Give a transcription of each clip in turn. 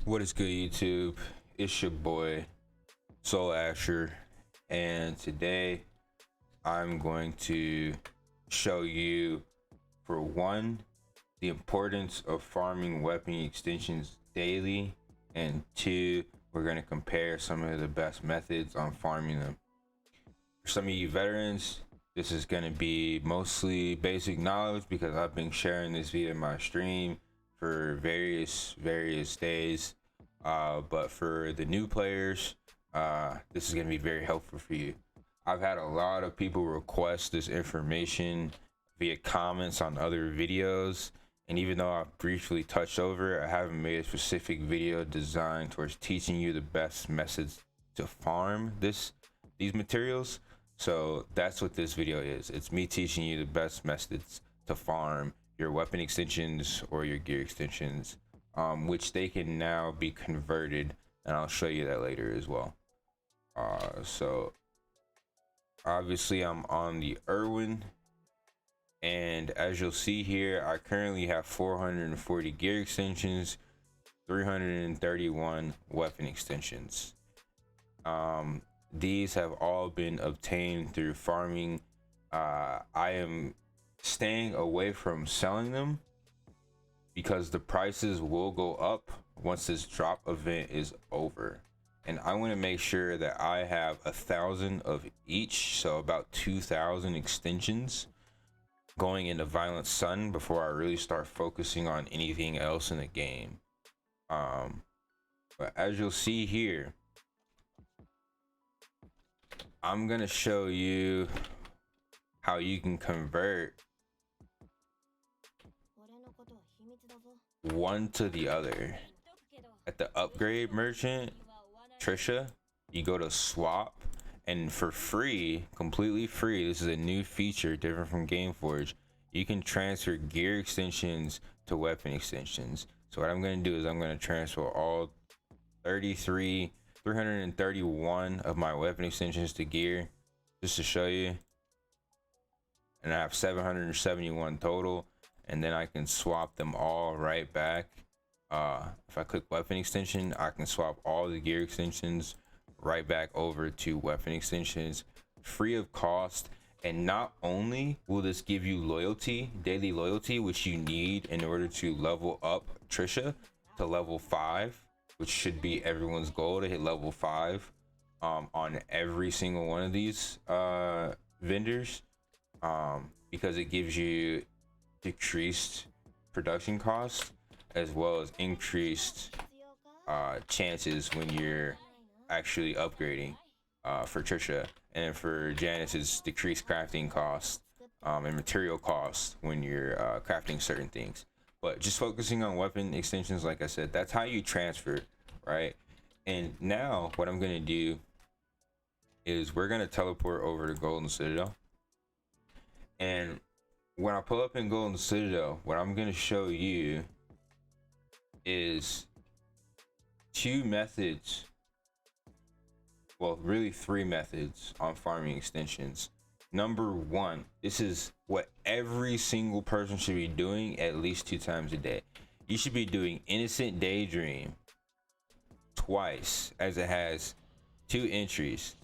What is good, YouTube? It's your boy Soul Asher, and today I'm going to show you, for one, the importance of farming weapon extensions daily, and two, we're going to compare some of the best methods on farming them. For some of you veterans, this is going to be mostly basic knowledge because I've been sharing this via my stream for various days. But for the new players, this is going to be very helpful for you. I've had a lot of people request this information via comments on other videos, and even though I've briefly touched over it, I haven't made a specific video designed towards teaching you the best methods to farm these materials. So that's what this video is. It's me teaching you the best methods to farm your weapon extensions or your gear extensions, which they can now be converted, and I'll show you that later as well. So obviously I'm on the Irwin, and as you'll see here, I currently have 440 gear extensions, 331 weapon extensions. These have all been obtained through farming. I am staying away from selling them because the prices will go up once this drop event is over, and I want to make sure that I have 1,000 of each, so about 2,000 extensions going into Violent Sun before I really start focusing on anything else in the game. But as you'll see here, I'm gonna show you how you can convert one to the other. At the upgrade merchant, Trisha, you go to swap, and for free, completely free, this is a new feature different from Gameforge, you can transfer gear extensions to weapon extensions. So what I'm going to do is I'm going to transfer all 331 of my weapon extensions to gear, just to show you. And I have 771 total, and then I can swap them all right back. If I click weapon extension, I can swap all the gear extensions right back over to weapon extensions free of cost. And not only will this give you loyalty, daily loyalty, which you need in order to level up Trisha to level 5, which should be everyone's goal, to hit level 5 on every single one of these vendors, because it gives you decreased production costs as well as increased chances when you're actually upgrading for Trisha, and for Janice it's decreased crafting costs and material costs when you're crafting certain things. But just focusing on weapon extensions, like I said, that's how you transfer, right? And now what I'm gonna do is we're gonna teleport over to Golden Citadel, and when I pull up in Golden Citadel, what I'm gonna show you is two methods, well, really three methods on farming extensions. Number one, this is what every single person should be doing at least 2 times a day. You should be doing Innocent Daydream twice, as it has 2 entries.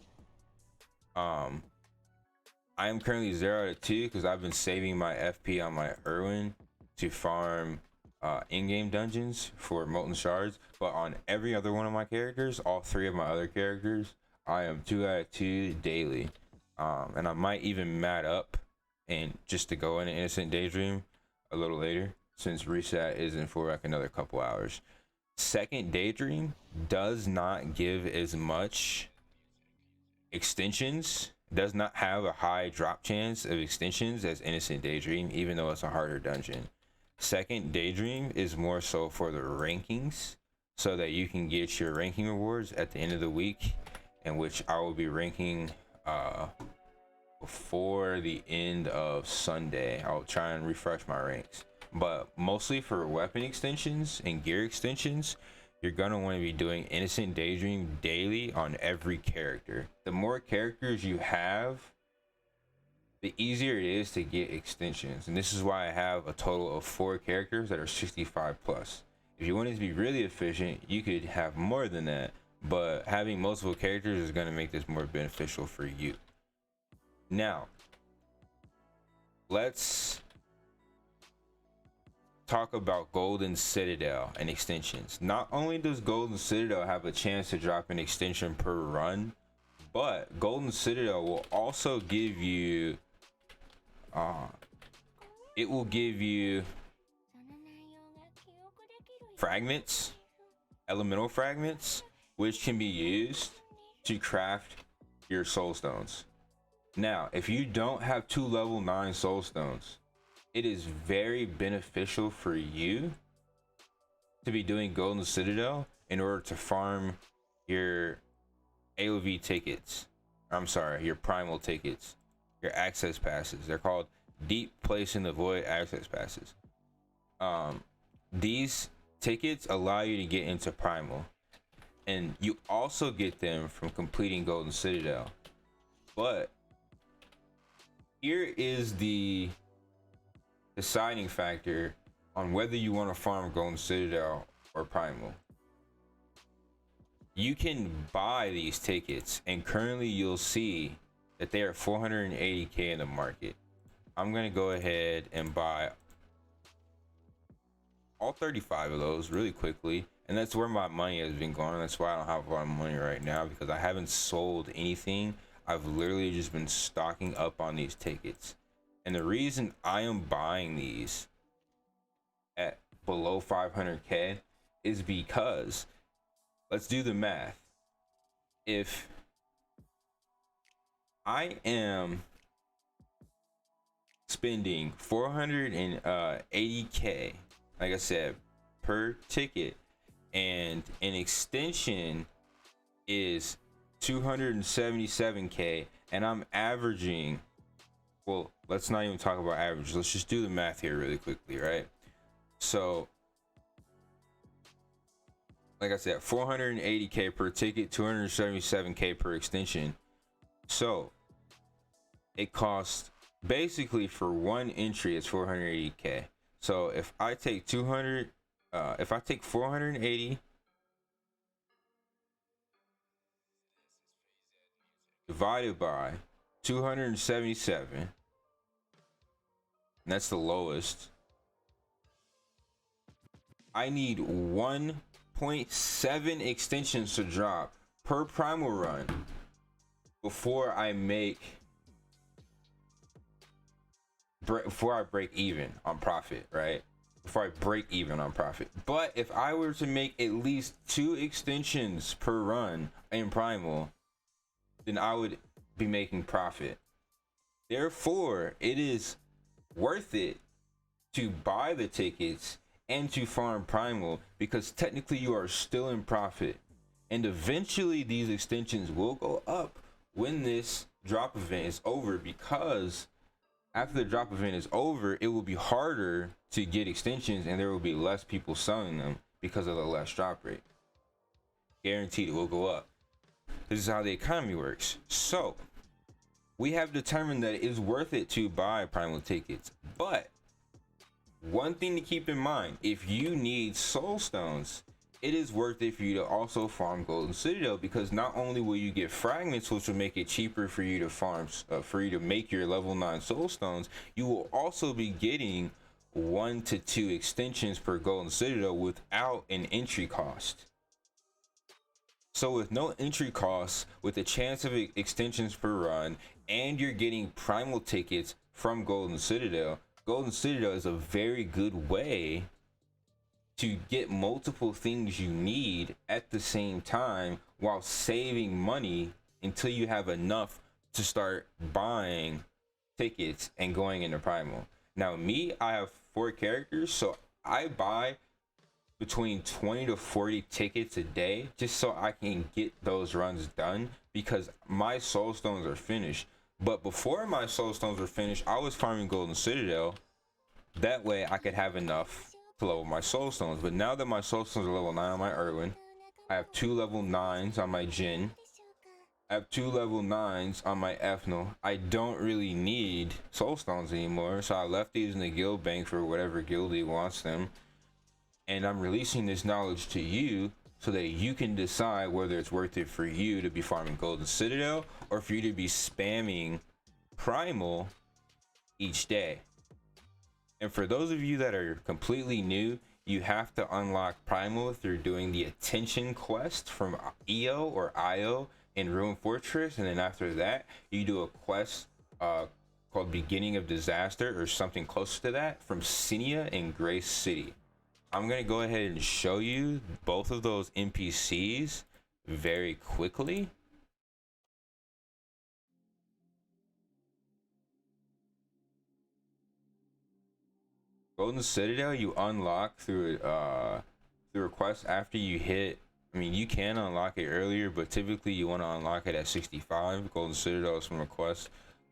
I am currently 0 out of 2 because I've been saving my FP on my Irwin to farm in-game dungeons for molten shards. But on every other one of my characters, all 3 of my other characters, I am 2 out of 2 daily. And I might even mat up and just to go into Innocent Daydream a little later, since reset isn't for like another couple hours. Second Daydream does not give as much extensions, does not have a high drop chance of extensions as Innocent Daydream, even though it's a harder dungeon. Second Daydream is more so for the rankings, so that you can get your ranking rewards at the end of the week, in which I will be ranking before the end of Sunday. I'll try and refresh my ranks, but mostly for weapon extensions and gear extensions, you're gonna want to be doing Innocent Daydream daily on every character. The more characters you have, the easier it is to get extensions, and this is why I have a total of 4 characters that are 65 plus. If you want it to be really efficient, you could have more than that, but having multiple characters is going to make this more beneficial for you. Now, let's talk about Golden Citadel and extensions. Not only does Golden Citadel have a chance to drop an extension per run, but Golden Citadel will also give you it will give you fragments, elemental fragments, which can be used to craft your soul stones. Now, if you don't have 2 level 9 soul stones, it is very beneficial for you to be doing Golden Citadel in order to farm your AOV tickets. I'm sorry, your primal tickets, your access passes. They're called Deep Place in the Void access passes. These tickets allow you to get into primal, and you also get them from completing Golden Citadel. But here is the deciding factor on whether you want to farm Golden Citadel or primal. You can buy these tickets, and currently you'll see that they are 480k in the market. I'm gonna go ahead and buy all 35 of those really quickly, and that's where my money has been going. That's why I don't have a lot of money right now, because I haven't sold anything. I've literally just been stocking up on these tickets, and the reason I am buying these at below 500k is because, let's do the math. If I am spending 480k, like I said, per ticket, and an extension is 277k, and I'm averaging, well, let's not even talk about average, let's just do the math here really quickly, right? So like I said, 480k per ticket, 277k per extension. So it costs, basically for one entry, it's 480k. So if I take 480 divided by 277, and that's the lowest, I need 1.7 extensions to drop per primal run before I break even on profit, right? Before I break even on profit. But if I were to make at least 2 extensions per run in primal, then I would be making profit. Therefore, it is worth it to buy the tickets and to farm primal, because technically you are still in profit, and eventually these extensions will go up when this drop event is over, because after the drop event is over, it will be harder to get extensions, and there will be less people selling them because of the less drop rate. Guaranteed it will go up. This is how the economy works. So we have determined that it is worth it to buy primal tickets, but one thing to keep in mind, if you need soul stones, it is worth it for you to also farm Golden Citadel, because not only will you get fragments, which will make it cheaper for you to farm, for you to make your level 9 soul stones, you will also be getting 1 to 2 extensions per Golden Citadel without an entry cost. So with no entry costs, with a chance of extensions per run, and you're getting primal tickets from Golden Citadel, Golden Citadel is a very good way to get multiple things you need at the same time while saving money until you have enough to start buying tickets and going into primal. Now me, I have 4 characters, so I buy between 20 to 40 tickets a day just so I can get those runs done, because my soul stones are finished. But before my soul stones were finished, I was farming Golden Citadel. That way I could have enough to level my soul stones. But now that my soul stones are level 9 on my Erwin, I have 2 level 9s on my Jin, I have 2 level 9s on my Ethnal. I don't really need soul stones anymore, so I left these in the guild bank for whatever guild he wants them. and I'm releasing this knowledge to you so that you can decide whether it's worth it for you to be farming Golden Citadel or for you to be spamming Primal each day. And for those of you that are completely new, you have to unlock Primal through doing the attention quest from EO or IO in Ruin Fortress, and then after that you do a quest called Beginning of Disaster or something close to that from Cinia in Grace City. I'm gonna go ahead and show you both of those NPCs very quickly. Golden Citadel you unlock through a quest after you hit. I mean, you can unlock it earlier, but typically you want to unlock it at 65. Golden Citadel is from a quest,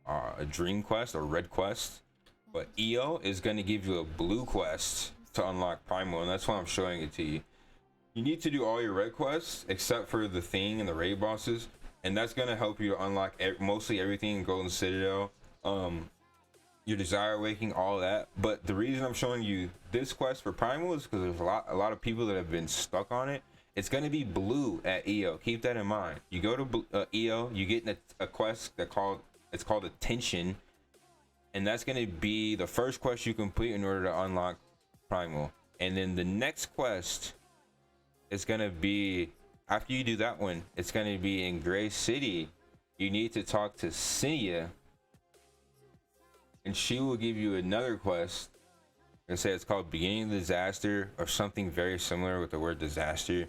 a dream quest or red quest. But EO is going to give you a blue quest to unlock Primal, and that's why I'm showing it to you. You need to do all your red quests except for the thing and the raid bosses, and that's going to help you unlock mostly everything in Golden Citadel. Your desire waking, all that. But the reason I'm showing you this quest for Primal is because there's a lot of people that have been stuck on it. It's going to be blue at EO. Keep that in mind. You go to EO, you get a quest it's called Attention, and that's going to be the first quest you complete in order to unlock Primal. And then the next quest is going to be, after you do that one, it's going to be in Gray City. You need to talk to Cinia, and she will give you another quest and say it's called Beginning of Disaster or something very similar with the word disaster,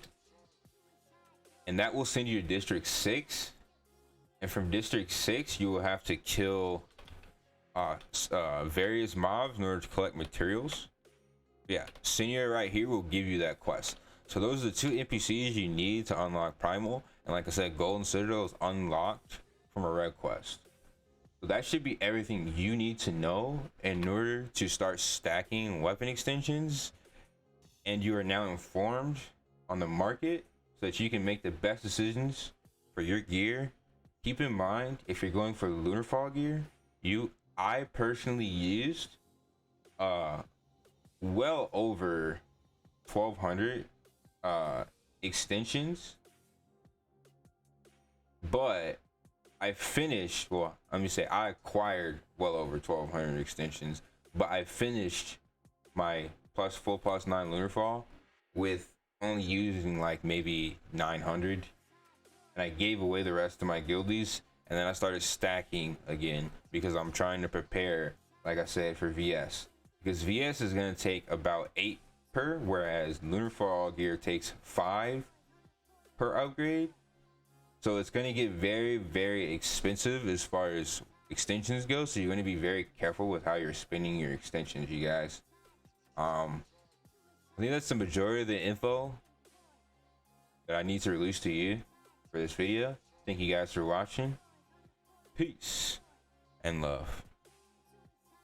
and that will send you to District 6. And from District 6 you will have to kill various mobs in order to collect materials. Yeah, Senior right here will give you that quest. So those are the two NPCs you need to unlock Primal, and like I said, Golden Citadel is unlocked from a red quest. So that should be everything you need to know in order to start stacking weapon extensions, and you are now informed on the market so that you can make the best decisions for your gear. Keep in mind, if you're going for Lunarfall gear, I personally used well over 1200 extensions, but I finished, well, let me say I acquired well over 1200 extensions, but I finished my full plus 9 Lunarfall with only using like maybe 900, and I gave away the rest of my guildies, and then I started stacking again because I'm trying to prepare, like I said, for VS, because VS is going to take about 8 per, whereas Lunarfall gear takes 5 per upgrade. So it's going to get very, very expensive as far as extensions go. So you're going to be very careful with how you're spending your extensions, you guys. I think that's the majority of the info that I need to release to you for this video. Thank you guys for watching. Peace and love.